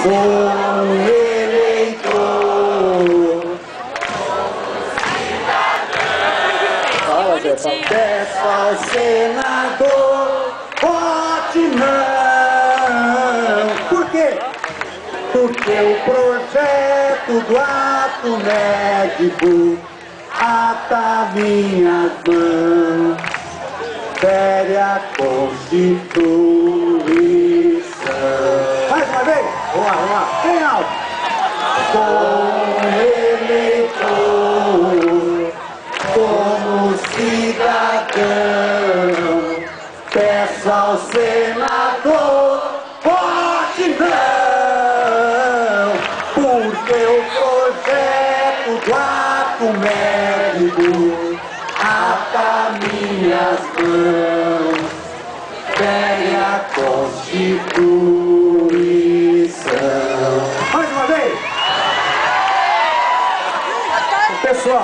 Sou um eleitor. Fala, Zé, peço ao senador, vote não. Por quê? Porque o projeto do ato médico ata minhas mãos, fere a Constituição. Mais uma vez? Vamos lá, bem alto. Sou um eleitor, como cidadão, peço ao senador, vote não, porque o projeto do ato médico ata minhas mãos, fere a Constituição. Mais uma vez! Pessoal.